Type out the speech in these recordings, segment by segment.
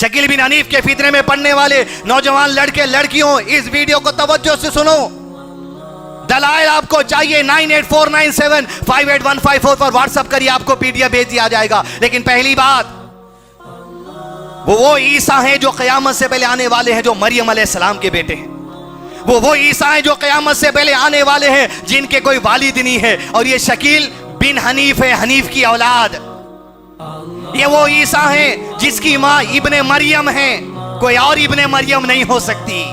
शकील बिन हनीफ के फितने में पड़ने वाले नौजवान लड़के लड़कियों, इस वीडियो को तवज्जो से सुनो। दलाइल आपको चाहिए 9849758154 पर व्हाट्सएप करिए, आपको पीडीएफ भेज दिया जाएगा। लेकिन पहली बात, वो ईसा हैं जो क़यामत से पहले आने वाले हैं, जो मरियम अलैहिस्सलाम के बेटे हैं। वो ईसा हैं जो क़यामत से पहले आने वाले हैं, जिनके कोई वालिद नहीं है। और ये शकील बिन हनीफ है, हनीफ की औलाद। ये वो ईसा हैं जिसकी माँ इब्ने मरियम है, कोई और इब्ने मरियम नहीं हो सकती।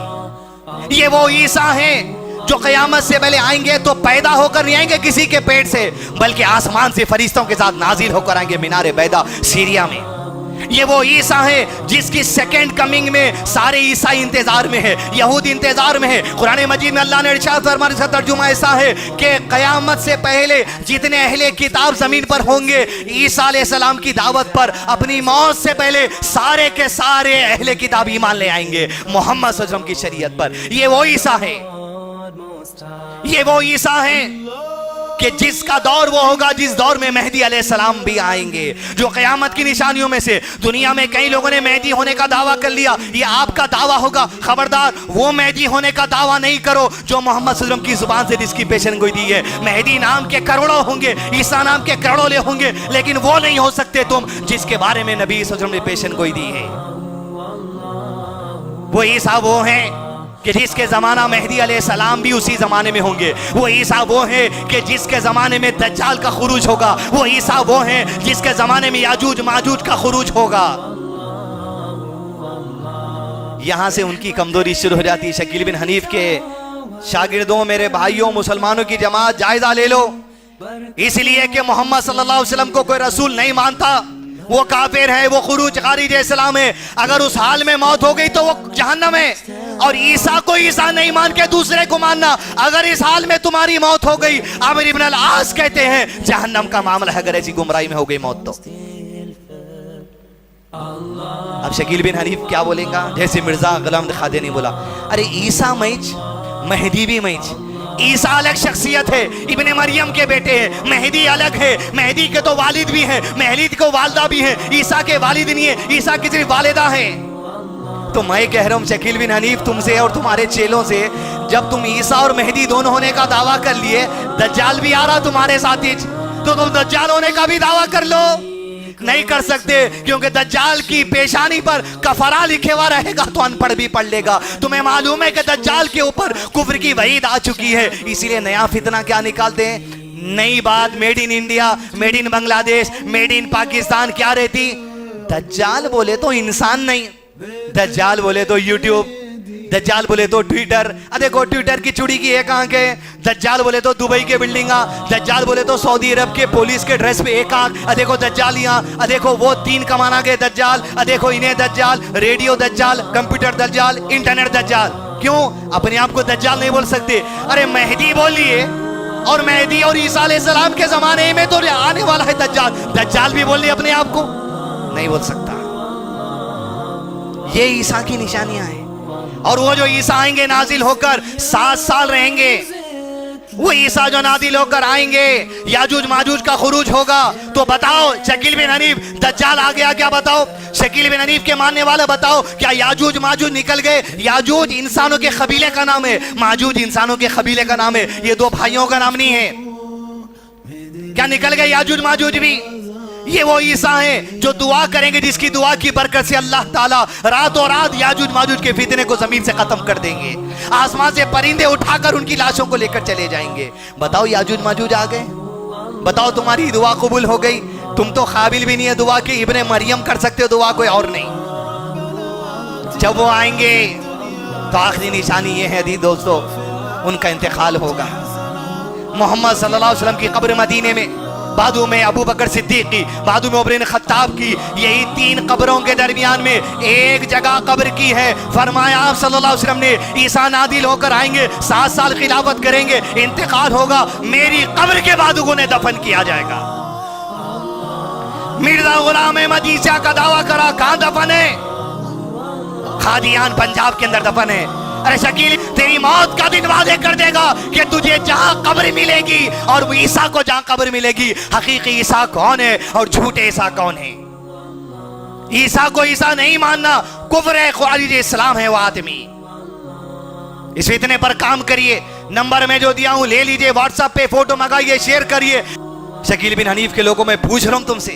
ये वो ईसा हैं जो क़यामत से पहले आएंगे तो पैदा होकर नहीं आएंगे किसी के पेट से, बल्कि आसमान से फरिश्तों के साथ नाजिल होकर आएंगे मीनारे बैदा सीरिया में। ये वो ईसा है जिसकी सेकंड कमिंग में सारे ईसाई इंतजार में है, यहूदी इंतजार में है। कुरान मजीद में अल्लाह ने इरशाद फरमाया, इसका तर्जुमा ऐसा है कि क़यामत से पहले जितने अहले किताब जमीन पर होंगे, ईसा अलैहिस्सलाम की दावत पर अपनी मौत से पहले सारे के सारे अहले किताब ईमान ले आएंगे मोहम्मद सल्लल्लाहु अलैहि वसल्लम की शरीयत पर। ये वो ईसा है, ये वो ईसा है कि जिसका दौर वो होगा जिस दौर में मेहदी अलैहिस्सलाम भी आएंगे। जो क़यामत की निशानियों में से, दुनिया में कई लोगों ने मेहदी होने का दावा कर लिया, ये आपका दावा होगा। खबरदार, वो मेहदी होने का दावा नहीं करो जो मोहम्मद सल्लल्लाहु अलैहि वसल्लम की जुबान से जिसकी पेशन गोई दी है। मेहदी नाम के करोड़ों होंगे, ईसा नाम के करोड़ों होंगे, लेकिन वो नहीं हो सकते तुम जिसके बारे में नबी सल्लल्लाहु अलैहि वसल्लम ने पेशन गोई दी है। वो ईसा वो हैं कि जिसके जमाना मेहदी अलैहिस्सलाम भी उसी जमाने में होंगे। वो ईसा वो है कि जिसके जमाने में दज्जाल का खुरूज होगा। वो ईसा वो है जिसके जमाने में याजूज माजूज का खुरूज होगा। यहां से उनकी कमजोरी शुरू हो जाती है। शकील बिन हनीफ के शागिर्दों, मेरे भाइयों, मुसलमानों की जमात, जायजा ले लो। इसलिए कि मोहम्मद सल्लल्लाहु अलैहि वसल्लम को कोई रसूल नहीं मानता, वो काफिर है, वो खुरूज खारिज इस्लाम है। अगर उस हाल में मौत हो गई तो वो जहन्नम है। और ईसा को ईसा नहीं मान के दूसरे को मानना, अगर इस हाल में तुम्हारी मौत हो गई, आमिर इब्न अल-आस कहते हैं जहन्नम का मामला है, अगर ऐसी गुमराही में हो गई मौत तो। अब शकील बिन हनीफ क्या बोलेगा? जैसे मिर्जा गुलाम खादियानी बोला, अरे ईसा मैच, मेहदी भी मैच। ईसा अलग शख्सियत है, इब्ने मरियम के बेटे हैं। मेहदी अलग है, मेहदी के तो वालिद भी हैं, मेहदी को वालदा भी है। ईसा के वालिद नहीं है, ईसा की सिर्फ वालिदा है। तो मैं कह रहा हूं शकील बिन हनीफ, तुमसे और तुम्हारे चेलों से, जब तुम ईसा और मेहदी दोनों होने का दावा कर लिए, दज्जाल भी आ रहा तुम्हारे साथ ही, तो तुम दज्जाल होने का भी दावा कर लो। नहीं कर सकते, क्योंकि दज्जाल की पेशानी पर कफरा लिखे हुआ रहेगा तो अनपढ़ भी पढ़ लेगा। तुम्हें मालूम है कि दज्जाल के ऊपर कुफ्र की वईद आ चुकी है, इसीलिए नया फितना क्या निकालते हैं? नई बात, made in India, made in Bangladesh, made in Pakistan क्या रहती? दज्जाल बोले तो इंसान नहीं, दज्जाल बोले तो यूट्यूब, दज्जाल बोले तो ट्विटर। देखो ट्विटर की चुड़ी की एक आंख है, दज्जाल बोले तो दुबई के बिल्डिंगा, दज्जाल बोले तो सऊदी अरब के पुलिस के ड्रेस पे एक आंख। देखो दज्जालियां, देखो वो 3 कमाना के दज्जाल, देखो इन्हें दज्जाल, रेडियो दज्जाल, कंप्यूटर दज्जाल, इंटरनेट दज्जाल। क्यों अपने आप को दज्जाल नहीं बोल सकते? अरे मेहदी बोलिए, और मेहदी और ईसा अलैहिस्सलाम के जमाने में तो आने वाला है दज्जाल। दज्जाल भी बोलिए अपने आप को नहीं बोल सकता। ये ईसा की निशानियां हैं। और वो जो ईसा आएंगे नाजिल होकर 7 साल रहेंगे, वो ईसा जो नाजिल होकर आएंगे, याजूज माजूज का खुरूज होगा। तो बताओ शकील बिन हनीफ, दज्जाल आ गया क्या? बताओ शकील बिन हनीफ के मानने वाले, बताओ क्या याजूज माजूज निकल गए? याजूज इंसानों के कबीले का नाम है, माजूज इंसानों के कबीले का नाम है, ये 2 भाइयों का नाम नहीं है। क्या निकल गए याजूज माजूज भी? ये वो ईसा हैं जो दुआ करेंगे, जिसकी दुआ की बरकत से अल्लाह ताला रातों रात याजूज माजूज के फितने को जमीन से खत्म कर देंगे। आसमान से परिंदे उठाकर उनकी लाशों को लेकर चले जाएंगे। बताओ याजूज माजूज आ गए, बताओ तुम्हारी दुआ कबूल हो गई। तुम तो काबिल भी नहीं है दुआ के, इब्ने मरियम कर सकते हो दुआ, कोई और नहीं। जब वो आएंगे तो आखिरी निशानी ये है दी दोस्तों, उनका इंतकाल होगा। मोहम्मद सल्लल्लाहु अलैहि वसल्लम की कब्र मदीने में, बादू में अबू बकर सिद्दीक की, बादू में उमर इब्न खत्ताब की, यही 3 कब्रों के दरमियान में एक जगह कब्र की है। फरमाया आप सल्लल्लाहु अलैहि वसल्लम ने, ईसा नादिल होकर आएंगे, 7 साल खिलाफत करेंगे, इंतकाल होगा, मेरी कब्र के बाद उन्हें दफन किया जाएगा। मिर्जा गुलाम अहमद ईसा का दावा करा, कहां दफन है? खादियान पंजाब के अंदर दफन है। अरे शकील, तेरी मौत का दिन वादे कर देगा कि तुझे जहां कब्र मिलेगी और ईसा को जहां कब्र मिलेगी, हकीकी ईसा कौन है और झूठे ईसा कौन है। ईसा को ईसा नहीं मानना कुफ्र है, खारिज इस्लाम है वो आदमी। इस फितने पर काम करिए। नंबर में जो दिया हूं ले लीजिए, व्हाट्सएप पे फोटो मंगाइए, शेयर करिए। शकील बिन हनीफ के लोगों में पूछ रहा हूं तुमसे,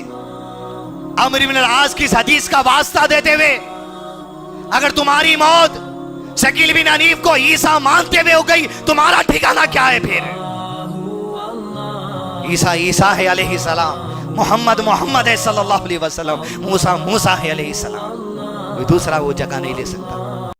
अमर इब्न अल-आस की इस हदीस का वास्ता देते हुए, अगर तुम्हारी मौत शकील बिन हनीफ को ईसा मानते हुए हो गई, तुम्हारा ठिकाना क्या है फिर? ईसा ईसा है अलैहि सलाम, मोहम्मद मोहम्मद है सल्लल्लाहु अलैहि वसल्लम, मूसा मूसा है अलैहि सलाम। कोई दूसरा वो जगह नहीं ले सकता।